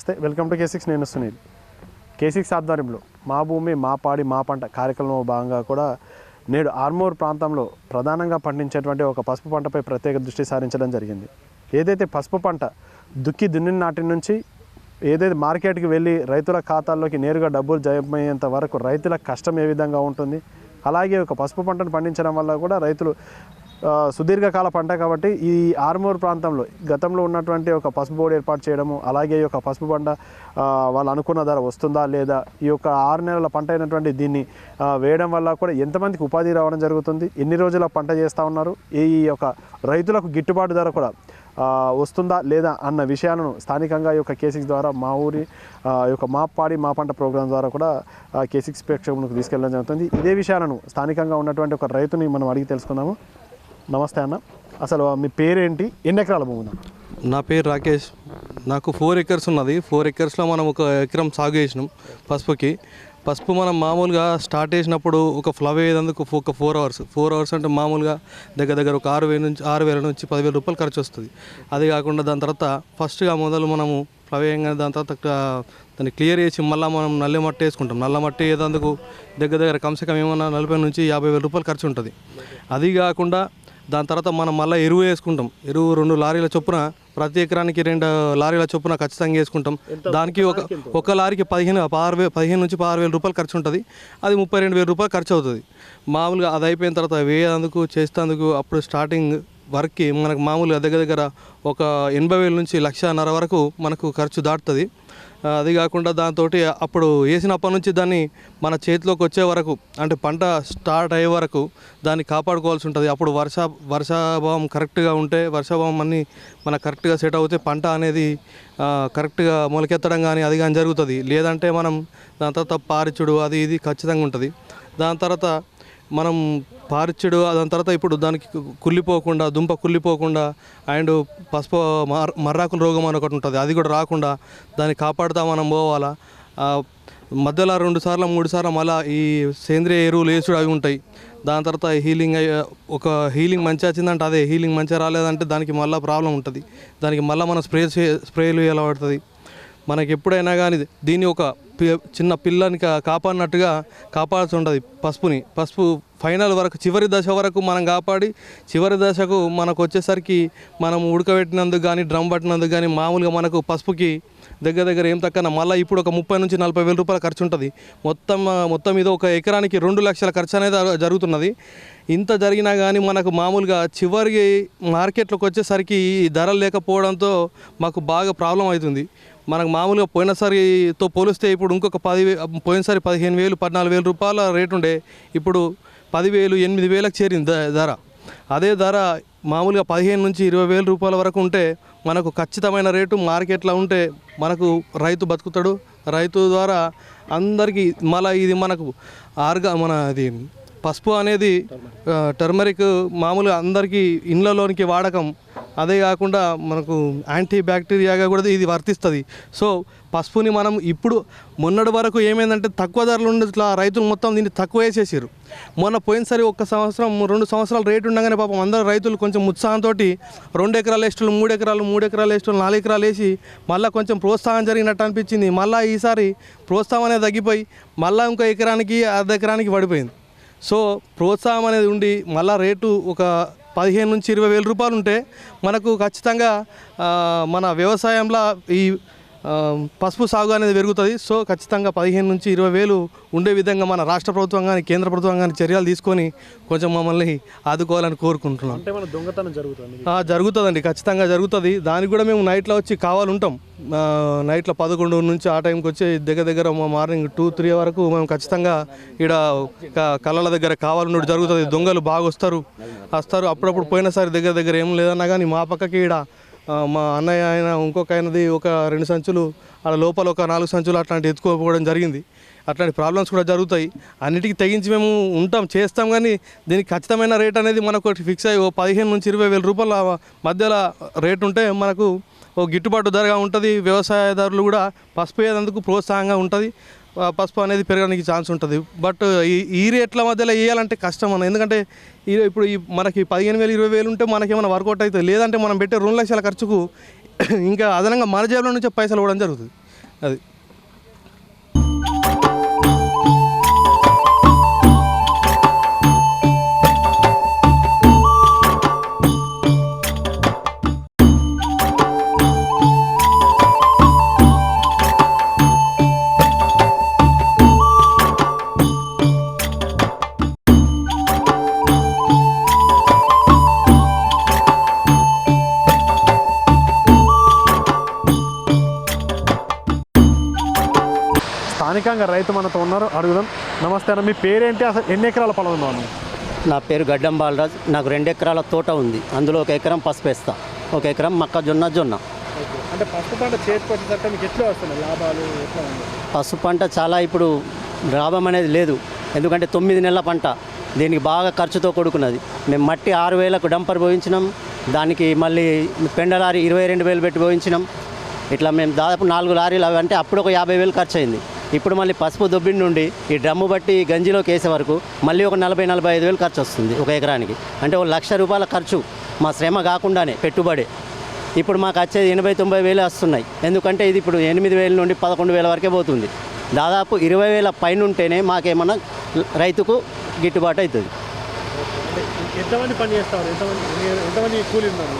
నమస్తే, welcome to K6. నేను Sunil. K6 ఆధ్వర్యంలో మా భూమి మా పాడి మా పంట కార్యక్రమంలో భాగంగా కూడా నేడు ఆర్మూర్ ప్రాంతంలో ప్రధానంగా పండించేటువంటి ఒక పసుపు పంటపై ప్రత్యేక దృష్టి సారించడం జరిగింది. ఏదైతే పసుపు పంట దున్నిన నాటి నుంచి ఏదైతే మార్కెట్కి వెళ్ళి రైతుల ఖాతాల్లోకి నేరుగా డబ్బులు జమయ్యేంత వరకు రైతుల కష్టం ఏ విధంగా ఉంటుంది, అలాగే ఒక పసుపు పంటను పండించడం వల్ల కూడా రైతులు సుదీర్ఘకాల పంట కాబట్టి ఈ ఆర్మూర్ ప్రాంతంలో గతంలో ఉన్నటువంటి ఒక పసుపు బోర్డు ఏర్పాటు చేయడము, అలాగే ఈ యొక్క పసుపు పంట వాళ్ళు అనుకున్న ధర వస్తుందా లేదా, ఈ యొక్క 6 నెలల పంట అయినటువంటి దీన్ని వేయడం వల్ల కూడా ఎంతమందికి ఉపాధి రావడం జరుగుతుంది, ఎన్ని రోజుల పంట చేస్తూ ఉన్నారు, ఈ యొక్క రైతులకు గిట్టుబాటు ధర కూడా వస్తుందా లేదా అన్న విషయాలను స్థానికంగా ఈ యొక్క K6 ద్వారా మా ఊరి యొక్క మా పాడి మా పంట ప్రోగ్రాం ద్వారా కూడా K6 ప్రేక్షకులకు తీసుకెళ్ళడం జరుగుతుంది. ఇదే విషయాలను స్థానికంగా ఉన్నటువంటి ఒక రైతుని మనం అడిగి తెలుసుకుందాము. నమస్తే అన్న, అసలు మీ పేరేంటి, ఎన్ని ఎకరాల భూమి? నా పేరు రాకేష్. నాకు 4 ఎకర్స్ ఉన్నది. 4 ఎకర్స్లో మనం 1 ఎకరం సాగు చేసినాం పసుపుకి. పసుపు మనం మామూలుగా స్టార్ట్ చేసినప్పుడు ఒక ఫ్లవ్ అయ్యేందుకు ఒక 4 అవర్స్ అంటే మామూలుగా దగ్గర ఒక 6,000 నుంచి 10,000 రూపాయలు ఖర్చు వస్తుంది. అది కాకుండా దాని తర్వాత ఫస్ట్గా మొదలు మనము ఫ్లవ్ వేయగానే దాని తర్వాత దాన్ని క్లియర్ చేసి మళ్ళీ మనం నల్ల మట్టి వేసుకుంటాం. నల్ల మట్టి వేసేందుకు దగ్గర కమ్సే ఏమన్నా 40,000 నుంచి 50,000 రూపాయలు ఖర్చు ఉంటుంది. అది కాకుండా దాని తర్వాత మనం మళ్ళీ ఎరువు వేసుకుంటాం. ఎరువు 2 లారీల చొప్పున ప్రతి ఎకరానికి 2 లారీల చొప్పున ఖచ్చితంగా వేసుకుంటాం. దానికి ఒక లారీకి 15 నుంచి 16,000 రూపాయలు ఖర్చు ఉంటుంది. అది 32,000 రూపాయలు ఖర్చు అవుతుంది. మామూలుగా అది అయిపోయిన తర్వాత వేయేందుకు చేసేందుకు అప్పుడు స్టార్టింగ్ వర్క్కి మనకు మామూలుగా దగ్గర ఒక 80,000 నుంచి 1,50,000 వరకు మనకు ఖర్చు దాటుతుంది. అది కాకుండా దాంతో అప్పుడు వేసినప్పటి నుంచి దాన్ని మన చేతిలోకి వచ్చే వరకు అంటే పంట స్టార్ట్ అయ్యే వరకు దాన్ని కాపాడుకోవాల్సి ఉంటుంది. అప్పుడు వర్షాభావం కరెక్ట్గా ఉంటే, వర్షాభావం అన్నీ మనకు కరెక్ట్గా సెట్ అవుతే పంట అనేది కరెక్ట్గా మొలకెత్తడం కానీ అది కానీ జరుగుతుంది. లేదంటే మనం దాని తర్వాత పారిచుడు అది ఇది ఖచ్చితంగా ఉంటుంది. దాని తర్వాత మనం పారిచ్చుడు దాని తర్వాత ఇప్పుడు దానికి కుళ్ళిపోకుండా దుంప కుళ్ళిపోకుండా అండ్ పసుపు మర్రాకుల రోగం అని ఒకటి ఉంటుంది, అది కూడా రాకుండా దాన్ని కాపాడుతూ మనం పోవాలా. మధ్యలో 2 సార్లు 3 సార్లు మళ్ళీ ఈ సేంద్రియ ఎరువులు వేసుడు అవి ఉంటాయి. దాని తర్వాత ఒక హీలింగ్ మంచిగా వచ్చిందంటే అదే, హీలింగ్ మంచిగా రాలేదంటే దానికి మళ్ళీ ప్రాబ్లం ఉంటుంది. దానికి మళ్ళీ మనం స్ప్రేలు వేయాలి పడుతుంది. మనకి ఎప్పుడైనా కానీ దీన్ని ఒక చిన్న పిల్లని కాపాడినట్టుగా కాపాడాల్సి ఉంటుంది. పసుపు ఫైనల్ వరకు చివరి దశ వరకు మనం కాపాడి చివరి దశకు మనకు వచ్చేసరికి మనం ఉడకబెట్టినందుకు కానీ డ్రమ్ పట్టినందుకు కానీ మామూలుగా మనకు పసుపుకి దగ్గర ఏం తక్కువ మళ్ళీ ఇప్పుడు ఒక 30,000 నుంచి 40,000 రూపాయల ఖర్చు ఉంటుంది. మొత్తం ఇది ఒక ఎకరానికి 2 లక్షల ఖర్చు అనేది జరుగుతున్నది. ఇంత జరిగినా కానీ మనకు మామూలుగా చివరికి మార్కెట్లోకి వచ్చేసరికి ధరలు లేకపోవడంతో మాకు బాగా ప్రాబ్లం అవుతుంది. మనకు మామూలుగా పోయినసారితో పోలిస్తే ఇప్పుడు ఇంకొక పోయినసారి 15,000 14,000 రూపాయల రేటు ఉండే, ఇప్పుడు 10,000 8,000కి చేరింది ధర. అదే ధర మామూలుగా 15 నుంచి 20,000 రూపాయల వరకు ఉంటే మనకు ఖచ్చితమైన రేటు మార్కెట్లో ఉంటే మనకు రైతు బతుకుతాడు. రైతు ద్వారా అందరికీ మళ్ళీ ఇది మనకు ఇది పసుపు అనేది టర్మరిక్ మామూలుగా అందరికీ ఇండ్లలోనికి వాడకం. అదే కాకుండా మనకు యాంటీ బ్యాక్టీరియాగా కూడా ఇది వర్తిస్తుంది. సో పసుపుని మనం ఇప్పుడు మొన్నటి వరకు ఏమైందంటే తక్కువ ధరలు ఉండే ఇట్లా రైతులు మొత్తం దీన్ని తక్కువ వేసేసారు. మొన్న పోయినసారి 1 సంవత్సరం 2 సంవత్సరాలు రేటు ఉండగానే పాపం అందరూ రైతులు కొంచెం ఉత్సాహంతో 2 ఎకరాలు వేస్టులు 3 ఎకరాలు వేస్టులు 4 ఎకరాలు వేసి మళ్ళీ కొంచెం ప్రోత్సాహం జరిగినట్టు అనిపించింది. మళ్ళీ ఈసారి ప్రోత్సాహం అనేది తగ్గిపోయి మళ్ళీ ఇంకో ఎకరానికి అర్ధ ఎకరానికి పడిపోయింది. సో ప్రోత్సాహం అనేది ఉండి మళ్ళీ రేటు ఒక 15 నుంచి 20,000 రూపాయలు ఉంటే మనకు ఖచ్చితంగా మన వ్యవసాయంలో ఈ పసుపు సాగు అనేది పెరుగుతుంది. సో ఖచ్చితంగా 15 నుంచి 20,000 ఉండే విధంగా మన రాష్ట్ర ప్రభుత్వం కానీ కేంద్ర ప్రభుత్వం కానీ చర్యలు తీసుకొని కొంచెం మమ్మల్ని ఆదుకోవాలని కోరుకుంటున్నాం. అంటే మన దొంగతనం జరుగుతుందండి, ఖచ్చితంగా జరుగుతుంది. దానికి కూడా మేము నైట్లో వచ్చి కావాలంటాం. నైట్లో 11 నుంచి ఆ టైంకి వచ్చి దగ్గర మార్నింగ్ 2-3 వరకు మేము ఖచ్చితంగా ఇక్కడ కళ్ళల దగ్గర కావాలన్నట్టు జరుగుతుంది. దొంగలు బాగా వస్తారు. అప్పుడప్పుడు పోయినసారి దగ్గర ఏం లేదన్నా కానీ మా పక్కకి ఇక్కడ మా అన్నయ్య ఆయన ఇంకొక ఆయనది ఒక 2 సంచులు ఆడ లోపల ఒక 4 సంచులు అట్లాంటి ఎత్తుకోకపోవడం జరిగింది. అట్లాంటి ప్రాబ్లమ్స్ కూడా జరుగుతాయి. అన్నిటికీ తెగించి మేము చేస్తాం కానీ దీనికి ఖచ్చితమైన రేట్ అనేది మనకు ఫిక్స్ అయ్యి 15 నుంచి 20,000 రూపాయల మధ్యలో రేటు ఉంటే మనకు ఓ గిట్టుబాటు ధరగా ఉంటుంది. వ్యవసాయదారులు కూడా పసుపు వేసేందుకు ప్రోత్సాహంగా ఉంటుంది. పసుపు అనేది పెరగడానికి ఛాన్స్ ఉంటుంది. బట్ ఈ రేట్ల మధ్యలో వేయాలంటే కష్టం అన్న, ఎందుకంటే ఇప్పుడు మనకి 15,000 20,000 ఉంటే మనకేమైనా వర్కౌట్ అవుతుంది. లేదంటే మనం పెట్టే 2 లక్షల ఖర్చుకు ఇంకా అదనంగా మన జేబులో నుంచే పైసలు ఇవ్వడం జరుగుతుంది. అది. స్థానికంగా రైతు మనతో ఉన్నారు, అడుగుదాం. నమస్తే అన్న, మీ పేరేంటి, అసలు ఎన్ని ఎకరాల పొలం ఉందో అన్న? నా పేరు గడ్డం బాలరాజ్. నాకు 2 ఎకరాల తోట ఉంది. అందులో 1 ఎకరం పసుపు వేస్తా, 1 ఎకరం జొన్న. అంటే పసుపు పంట చేతికి వచ్చేసరికి మీకు ఎట్లా వస్తుంది, లాభాలు ఎట్లా ఉంది? పసుపు పంట చాలా ఇప్పుడు లాభం అనేది లేదు. ఎందుకంటే 9 నెలల పంట, దీనికి బాగా ఖర్చుతో కూడుకున్నది. మేము మట్టి 6,000కు డంపర్ పోయించినాం, దానికి మళ్ళీ పెండలారి 22,000 పెట్టి పోయించినాం. ఇట్లా మేము దాదాపు 4 లారీలు అవి అంటే అప్పుడు ఒక 50,000 ఖర్చు అయింది. ఇప్పుడు మళ్ళీ పసుపు దొబ్బిన నుండి ఈ డ్రమ్ము బట్టి గంజిలోకి వేసే వరకు మళ్ళీ ఒక 40,000-45,000 ఖర్చు వస్తుంది 1 ఎకరానికి. అంటే 1,00,000 రూపాయల ఖర్చు మా శ్రమ కాకుండానే పెట్టుబడి. ఇప్పుడు మాకు వచ్చేది 80,000-90,000 వస్తున్నాయి. ఎందుకంటే ఇది ఇప్పుడు 8,000 నుండి 11,000 వరకే పోతుంది. దాదాపు 20,000 పైన ఉంటేనే మాకేమన్నా రైతుకు గిట్టుబాటు అవుతుంది. ఎంతమంది పని చేస్తారు, ఎంతమంది కూలీ ఉన్నారు?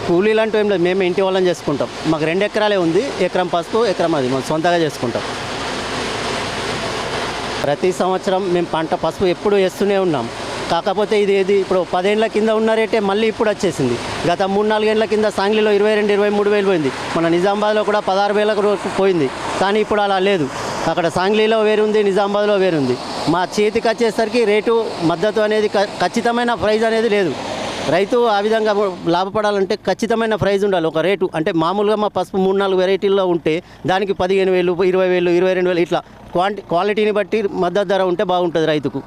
కూలీలు అంటూ ఏం లేదు, మేము ఇంటి వాళ్ళని చేసుకుంటాం. మాకు 2 ఎకరాలే ఉంది, ఎకరం పసుపు, ఎకరం అది మనం సొంతగా చేసుకుంటాం. ప్రతి సంవత్సరం మేము పంట పసుపు ఎప్పుడు వేస్తూనే ఉన్నాం. కాకపోతే ఇది ఇప్పుడు 10 ఏళ్ల కింద ఉన్న రేటే మళ్ళీ ఇప్పుడు వచ్చేసింది. గత 3-4 ఏళ్ల కింద సాంగ్లీలో 22,000-23,000 పోయింది. మన నిజామాబాద్లో కూడా 16,000 పోయింది. కానీ ఇప్పుడు అలా లేదు. అక్కడ సాంగ్లీలో వేరుంది, నిజామాబాద్లో వేరుంది. మా చేతికి వచ్చేసరికి రేటు మద్దతు అనేది ఖచ్చితమైన ప్రైజ్ అనేది లేదు. రైతు ఆ విధంగా లాభపడాలంటే ఖచ్చితమైన ప్రైజ్ ఉండాలి. ఒక రేటు అంటే మామూలుగా మా పసుపు 3-4 వెరైటీల్లో ఉంటే దానికి 15,000, 20,000, 22,000 ఇట్లా క్వాలిటీని బట్టి మద్దతు ధర ఉంటే బాగుంటుంది రైతుకు.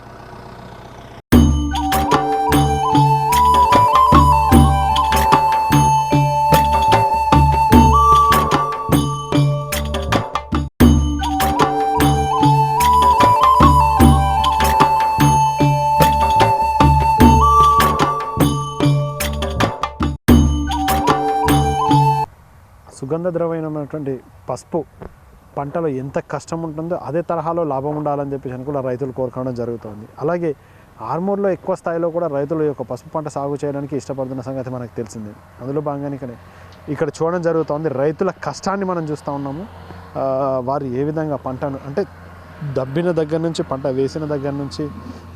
సుగంధ ద్రవ్యమైనటువంటి పసుపు పంటలో ఎంత కష్టం ఉంటుందో అదే తరహాలో లాభం ఉండాలని చెప్పేసి కూడా రైతులు కోరుకోవడం జరుగుతుంది. అలాగే ఆర్మూర్లో ఎక్కువ స్థాయిలో కూడా రైతులు యొక్క పసుపు పంట సాగు చేయడానికి ఇష్టపడుతున్న సంగతి మనకు తెలిసింది. అందులో భాగంగానే ఇక్కడ చూడడం జరుగుతుంది. రైతుల కష్టాన్ని మనం చూస్తూ ఉన్నాము. వారు ఏ విధంగా పంటను అంటే దబ్బిన దగ్గర నుంచి, పంట వేసిన దగ్గర నుంచి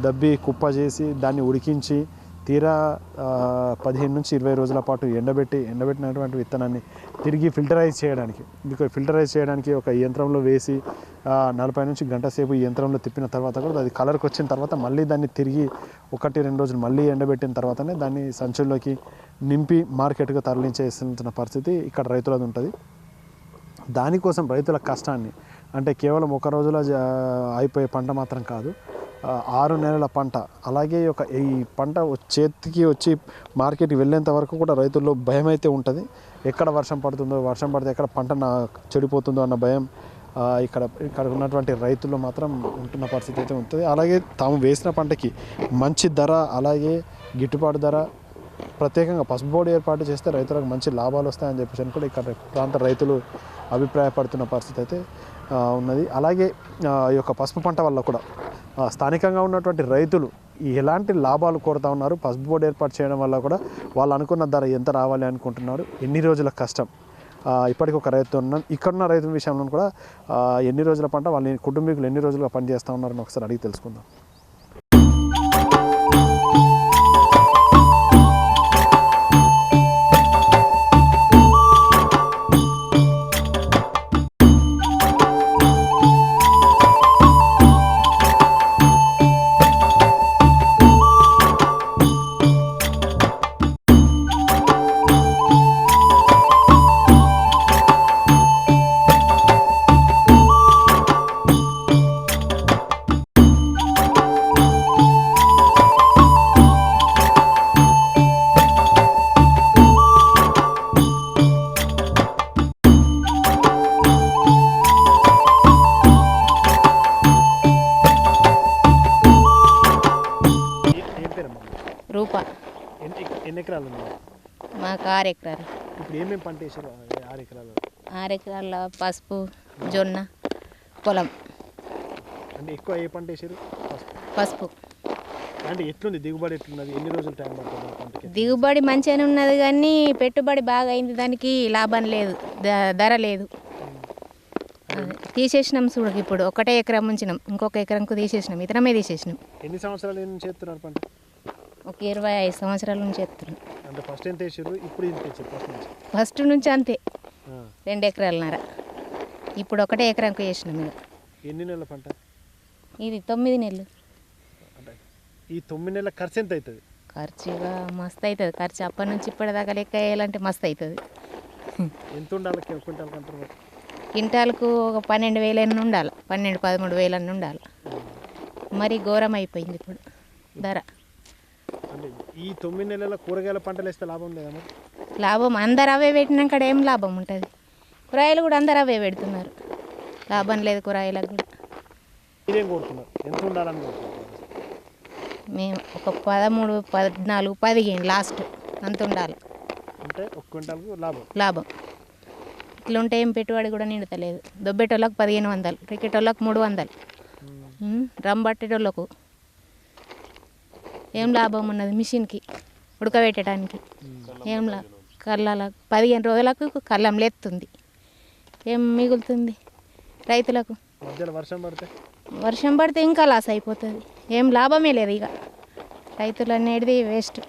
దబ్బి కుప్ప చేసి దాన్ని ఉడికించి తీరా 15 నుంచి 20 రోజుల పాటు ఎండబెట్టినటువంటి విత్తనాన్ని తిరిగి ఫిల్టరైజ్ చేయడానికి ఒక యంత్రంలో వేసి 40 నుంచి గంట సేపు ఈ యంత్రంలో తిప్పిన తర్వాత కూడా అది కలర్కి వచ్చిన తర్వాత మళ్ళీ దాన్ని తిరిగి 1-2 రోజులు మళ్ళీ ఎండబెట్టిన తర్వాతనే దాన్ని సంచుల్లోకి నింపి మార్కెట్గా తరలించేస్తున్న పరిస్థితి ఇక్కడ రైతులది ఉంటుంది. దానికోసం రైతుల కష్టాన్ని అంటే కేవలం 1 రోజులో అయిపోయే పంట మాత్రం కాదు, 6 నెలల పంట. అలాగే ఈ పంట చేతికి వచ్చి మార్కెట్కి వెళ్ళేంత వరకు కూడా రైతుల్లో భయం అయితే ఉంటుంది. ఎక్కడ వర్షం పడితే ఎక్కడ పంట చెడిపోతుందో అన్న భయం ఇక్కడ ఉన్నటువంటి రైతుల్లో మాత్రం ఉంటున్న పరిస్థితి అయితే ఉంటుంది. అలాగే తాము వేసిన పంటకి మంచి ధర, అలాగే గిట్టుబాటు ధర ప్రత్యేకంగా పసుపు బోర్డు ఏర్పాటు చేస్తే రైతులకు మంచి లాభాలు వస్తాయని చెప్పేసి కూడా ఇక్కడ ప్రాంత రైతులు అభిప్రాయపడుతున్న పరిస్థితి అయితే ఉన్నది. అలాగే ఈ యొక్క పసుపు పంట వల్ల కూడా స్థానికంగా ఉన్నటువంటి రైతులు ఎలాంటి లాభాలు కోరుతూ ఉన్నారు, పసుపు బోర్డు ఏర్పాటు చేయడం వల్ల కూడా వాళ్ళు అనుకున్న ధర ఎంత రావాలి అనుకుంటున్నారు, ఎన్ని రోజుల కష్టం, ఇప్పటికి ఒక రైతు ఉన్నాను ఇక్కడున్న రైతుల విషయంలో కూడా ఎన్ని రోజుల పంట వాళ్ళ కుటుంబీకులు ఎన్ని రోజులుగా పనిచేస్తూ ఉన్నారని ఒకసారి అడిగి తెలుసుకుందాం. రూపా. ఎన్ని ఎకరాలు ఉన్నాయి? మాకు 6 ఎకరాలు. ఇప్పుడు ఏమేమి పంట వేసారు 6 ఎకరాలు? 6 ఎకరాల పసుపు, జొన్న పొలం అంటే ఎక్కువ ఏ పంట వేసారు? పసుపు. అంటే ఎట్లుంది దిగుబడి, ఎట్లున్నది, ఎన్ని రోజులు టైం పడుతుంది ఆ పంటకి? దిగుబడి మంచిగానే ఉన్నది కానీ పెట్టుబడి బాగా అయింది, దానికి లాభం లేదు, ధర లేదు. తీసేసినాం చూడక, ఇప్పుడు ఒకటే ఎకరం ఉంచినాం, ఇంకొక ఎకరంకు తీసేసినాం, ఇతరమే తీసేసినాం. ఎన్ని సంవత్సరాల నుంచి చేస్తున్నారు పంట? ఒక 25 సంవత్సరాల నుంచి చేస్తున్నాం. అంటే ఫస్ట్ ఎంత వేసారు, ఇప్పుడు ఎంత వేసారు? ఫస్ట్ నుంచి ఫస్ట్ నుంచి అంతే, 2 ఎకరాలన్నర. ఇప్పుడు ఒకటే ఎకరంకు వేసినాం. ఇక ఎన్ని నెలల పంట ఇది 9 నెలలు. అంటే ఈ 9 నెలల ఖర్చు ఎంత అవుతుంది? ఖర్చుగా మస్తు అవుతుంది. ఖర్చు అప్పటి నుంచి ఇప్పటిదాకా లెక్క వేయాలంటే మస్తు అవుతుంది. ఎంత ఉండాలి క్వింటాల్ కంటారు మరి? క్వింటాల్కు ఒక 12,000 అన్న ఉండాలి, 12-13,000 అన్న ఉండాలి. మరి ఘోరం అయిపోయింది ఇప్పుడు ధర. అంటే ఈ 9 నెలల కూరగాయల పంటలు వేస్తే లాభం లేదా మరి? లాభం అందరు అవే పెట్టినాక ఏం లాభం ఉంటుంది? కూరగాయలు కూడా అందరు అవే పెడుతున్నారు, లాభం లేదు కూరగాయలకు కూడా. మీరేం కోరుతున్నారు, ఎంత ఉండాలని కోరుతున్నారు? మేము ఒక 13, 14, 15 లాస్ట్ అంత ఉండాలి అంటే ఒక క్వింటాల్కు లాభం. ఇట్లుంటే ఏం పెట్టుబడి కూడా నిండుతలేదు. దొబ్బేటోళ్ళకు 1500, రికెటోళ్ళకు 300, డ్రమ్ పట్టేటోళ్ళకు ఏం లాభం ఉన్నది? మిషన్కి ఉడకబెట్టడానికి ఏం కళ్ళకు 15 రోజులకు కళ్ళం లేస్తుంది, ఏం మిగులుతుంది రైతులకు? మధ్యలో వర్షం పడితే ఇంకా లాస్ అయిపోతుంది, ఏం లాభమే లేదు. ఇక రైతులు అనేది వేస్ట్.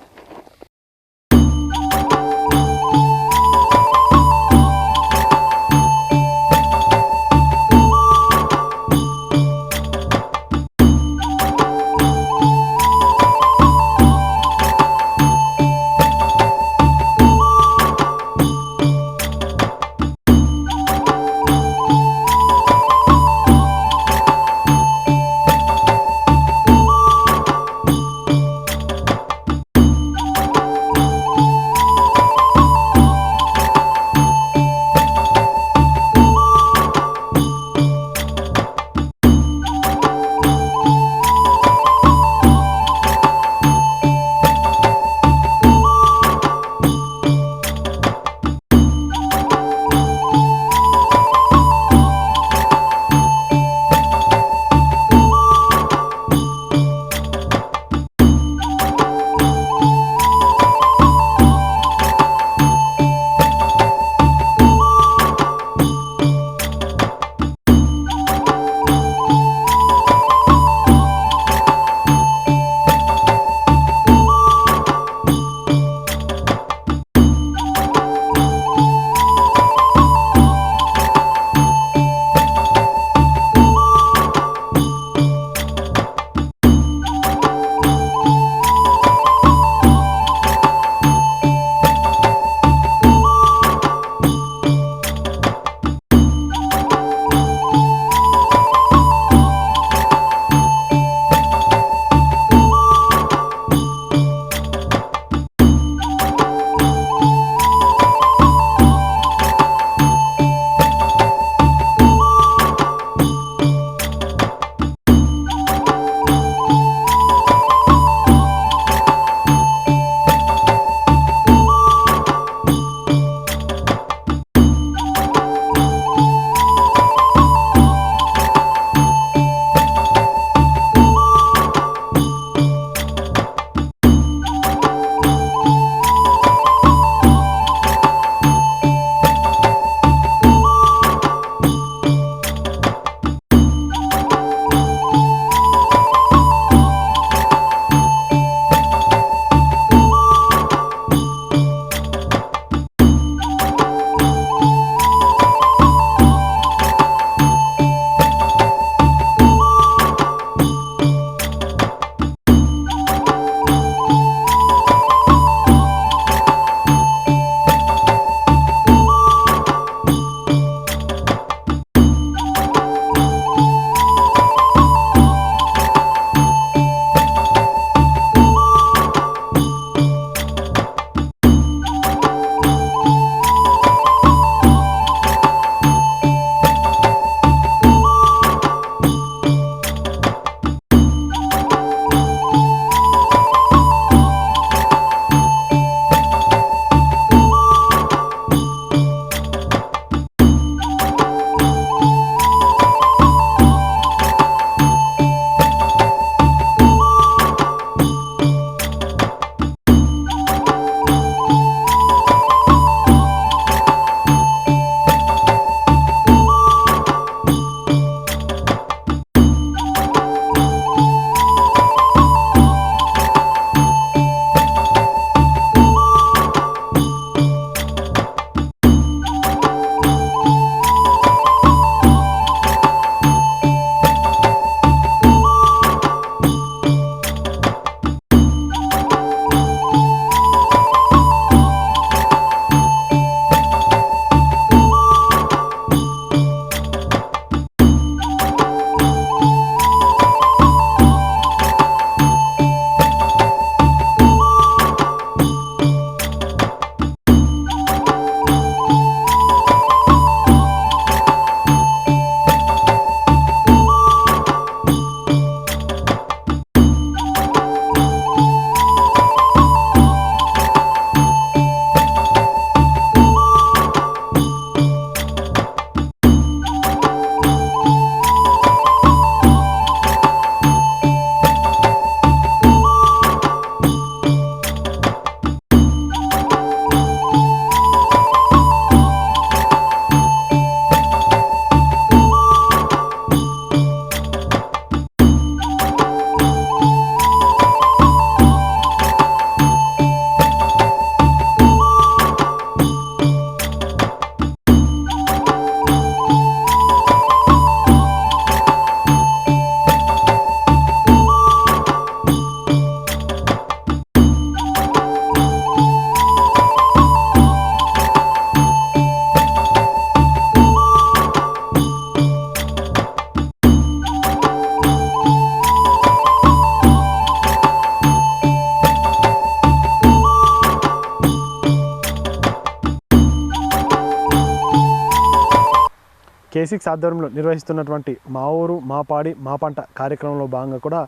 కేసిక్స్ ఆధ్వర్యంలో నిర్వహిస్తున్నటువంటి మా ఊరు మా పాడి మా పంట కార్యక్రమంలో భాగంగా కూడా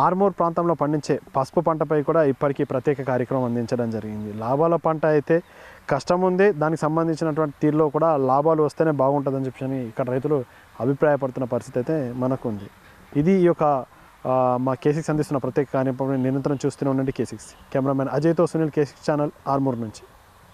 ఆర్మూర్ ప్రాంతంలో పండించే పసుపు పంటపై కూడా ఇప్పటికీ ప్రత్యేక కార్యక్రమం అందించడం జరిగింది. లాభాల పంట అయితే కష్టం ఉంది, దానికి సంబంధించినటువంటి తీరులో కూడా లాభాలు వస్తేనే బాగుంటుందని చెప్పి ఇక్కడ రైతులు అభిప్రాయపడుతున్న పరిస్థితి అయితే మనకు ఉంది. ఇది ఈ యొక్క మా కేసిక్స్ అందిస్తున్న ప్రత్యేక కార్యక్రమం. నిరంతరం చూస్తూనే ఉండండి కేసిక్స్. కెమెరామెన్ అజయ్తో సునీల్, కేసిక్స్ ఛానల్, ఆర్మూర్ నుంచి.